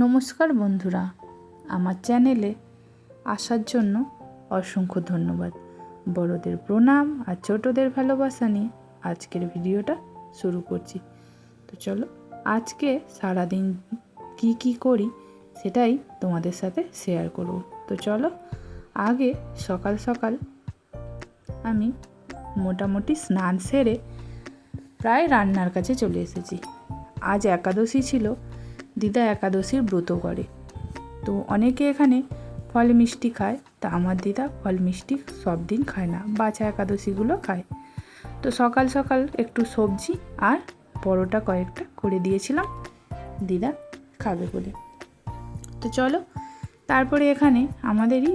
নমস্কার বন্ধুরা, আমার চ্যানেলে আসার জন্য অসংখ্য ধন্যবাদ। বড়দের প্রণাম আর ছোটদের ভালোবাসা নিয়ে আজকের ভিডিওটা শুরু করছি। তো চলো, আজকে সারাদিন কি করি সেটাই তোমাদের সাথে শেয়ার করব। তো চলো, আগে সকাল সকাল আমি মোটামুটি স্নান সেরে প্রায় রান্নার কাছে চলে এসেছি। আজ একাদশী ছিল, দিদা একাদশীর ব্রত করে। তো অনেকে এখানে ফল মিষ্টি খায়, তা আমার দিদা ফল মিষ্টি সব দিন খায় না, বাছা একাদশীগুলো খায়। তো সকাল সকাল একটু সবজি আর পরোটা কয়েকটা করে দিয়েছিলাম দিদা খাবে বলে। তো চলো, তারপরে এখানে আমাদেরই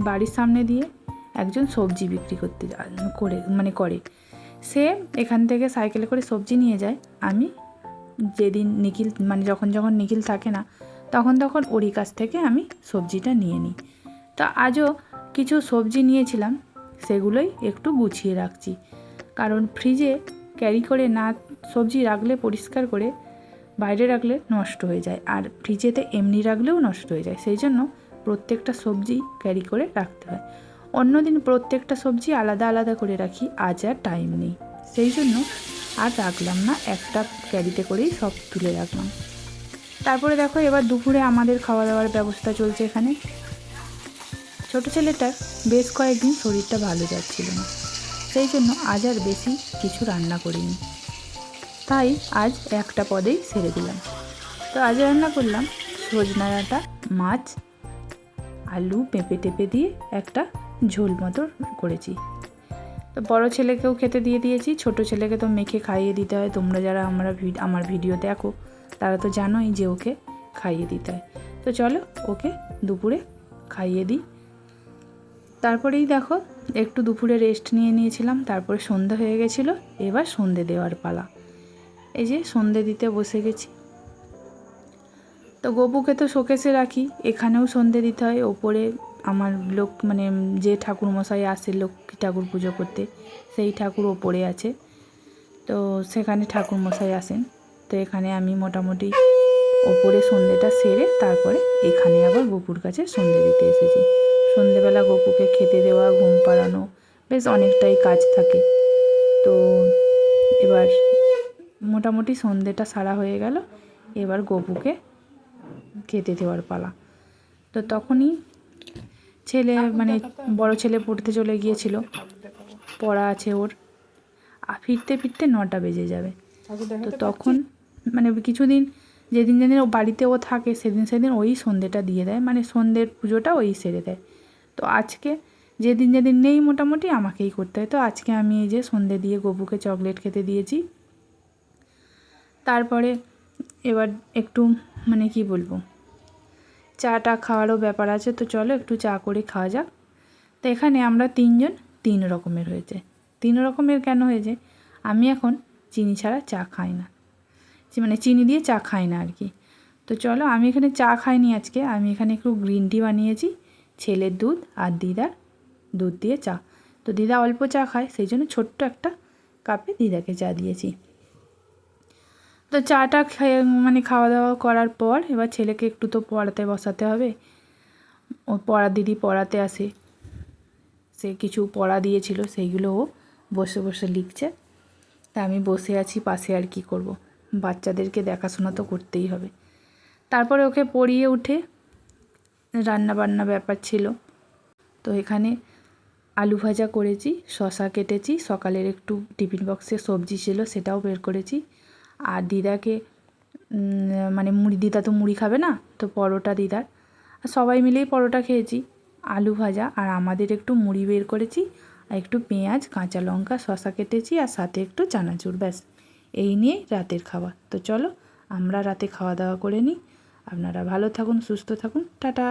বাড়ির সামনে দিয়ে একজন সবজি বিক্রি করে সে এখান থেকে সাইকেলে করে সবজি নিয়ে যায়। আমি যেদিন নিখিল যখন নিখিল থাকে না তখন ওরই কাছ থেকে আমি সবজিটা নিয়ে নিই। তো আজও কিছু সবজি নিয়েছিলাম, সেগুলোই একটু গুছিয়ে রাখছি, কারণ ফ্রিজে ক্যারি করে না সবজি রাখলে, পরিষ্কার করে বাইরে রাখলে নষ্ট হয়ে যায়, আর ফ্রিজেতে এমনি রাখলেও নষ্ট হয়ে যায়। সেই জন্য প্রত্যেকটা সবজি ক্যারি করে রাখতে হয়। অন্যদিন প্রত্যেকটা সবজি আলাদা আলাদা করে রাখি, আজ আর টাইম নেই, সেই জন্য আর রাখলাম না, একটা ক্যারিতে করেই সব তুলে রাখলাম। তারপরে দেখো, এবার দুপুরে আমাদের খাওয়া দাওয়ার ব্যবস্থা চলছে এখানে। ছোটো ছেলেটার বেশ কয়েকদিন শরীরটা ভালো যাচ্ছিল না, সেই জন্য আজ আর বেশি কিছু রান্না করিনি, তাই আজ একটা পদেই সেরে দিলাম। তো আজ রান্না করলাম সজনা ডাঁটা, মাছ, আলু, পেঁপে টেপে দিয়ে একটা ঝোল মতো করেছি। তো বড়ো ছেলেকেও খেতে দিয়ে দিয়েছি, ছোট ছেলেকে তো মেখে খাইয়ে দিতে হয়। তোমরা যারা আমার ভিডিও দেখো তারা তো জানোই যে ওকে খাইয়ে দিতে হয়। তো চলো, ওকে দুপুরে খাইয়ে দিই। তারপরেই দেখো, একটু দুপুরে রেস্ট নিয়েছিলাম, তারপরে সন্ধে হয়ে গেছিলো, এবার সন্ধে দেওয়ার পালা। এই যে সন্ধে দিতে বসে গেছি। তো গপুকে তো শোকেসে রাখি, এখানেও সন্ধে দিতে হয়। ওপরে আমার যে ঠাকুরমশাই আসে লক্ষ্মী ঠাকুর পুজো করতে, সেই ঠাকুর ওপরে আছে, তো সেখানে ঠাকুরমশাই আসেন। তো এখানে আমি মোটামুটি ওপরে সন্ধেটা সেরে তারপরে এখানে আবার গপুর কাছে সন্ধে দিতে এসেছি। সন্ধেবেলা গপুকে খেতে দেওয়া, ঘুম পাড়ানো, বেশ অনেকটাই কাজ থাকে। তো এবার মোটামুটি সন্ধেটা সারা হয়ে গেল, এবার গপুকে খেতে দেওয়ার পালা। তো তখনই বড় ছেলে পড়তে চলে গিয়েছিল, পড়া আছে ওর, ফিরতে 9টা বেজে যাবে। তো তখন কিছুদিন যেদিন ও বাড়িতে থাকে, সেদিন ওই সন্ধেটা দিয়ে দেয়, সন্ধ্যের পুজোটা ওই সেরে দেয়। তো আজকে যেদিন নেই, মোটামুটি আমাকেই করতে হয়। তো আজকে আমি এই যে সন্ধে দিয়ে গপুকে চকলেট খেতে দিয়েছি। তারপরে এবার একটু কি বলবো, চাটা খাওয়ারও ব্যাপার আছে। তো চলো একটু চা করে খাওয়া যাক। তো এখানে আমরা 3জন 3 রকমের হয়েছে। 3 রকমের কেন হয়েছে? আমি এখন চিনি ছাড়া চা খাই না, চিনি দিয়ে চা খাই না আর কি। তো চলো, আমি এখানে চা খাইনি আজকে, আমি এখানে একটু গ্রিন টি বানিয়েছি, ছেলের দুধ আর দিদার দুধ দিয়ে চা। তো দিদা অল্প চা খায়, সেই জন্য ছোট্ট একটা কাপে দিদাকে চা দিয়েছি। তো চাটা খেয়ে খাওয়া দাওয়া করার পর এবার ছেলেকে একটু তো পড়াতে বসাতে হবে। ও দিদি পড়াতে আসে, সে কিছু পড়া দিয়েছিল, সেইগুলো ও বসে বসে লিখছে। তা আমি বসে আছি পাশে, আর কি করব, বাচ্চাদেরকে দেখাশোনা তো করতেই হবে। তারপরে ওকে পড়িয়ে উঠে রান্না বান্না ব্যাপার ছিল। তো এখানে আলু ভাজা করেছি, শসা কেটেছি, সকালের একটু টিফিন বক্সে সবজি ছিল সেটাও বের করেছি। আর দিদাকে দিদা তো মুড়ি খাবে না, তো পরোটা দিদার, আর সবাই মিলেই পরোটা খেয়েছি, আলু ভাজা, আর আমাদের একটু মুড়ি বের করেছি, আর একটু পেঁয়াজ, কাঁচা লঙ্কা, শসা কেটেছি, আর সাথে একটু চানাচুর, ব্যাস এই নিয়েই রাতের খাবার। তো চলো আমরা রাতে খাওয়া দাওয়া করে নিই। আপনারা ভালো থাকুন, সুস্থ থাকুন, টাটা।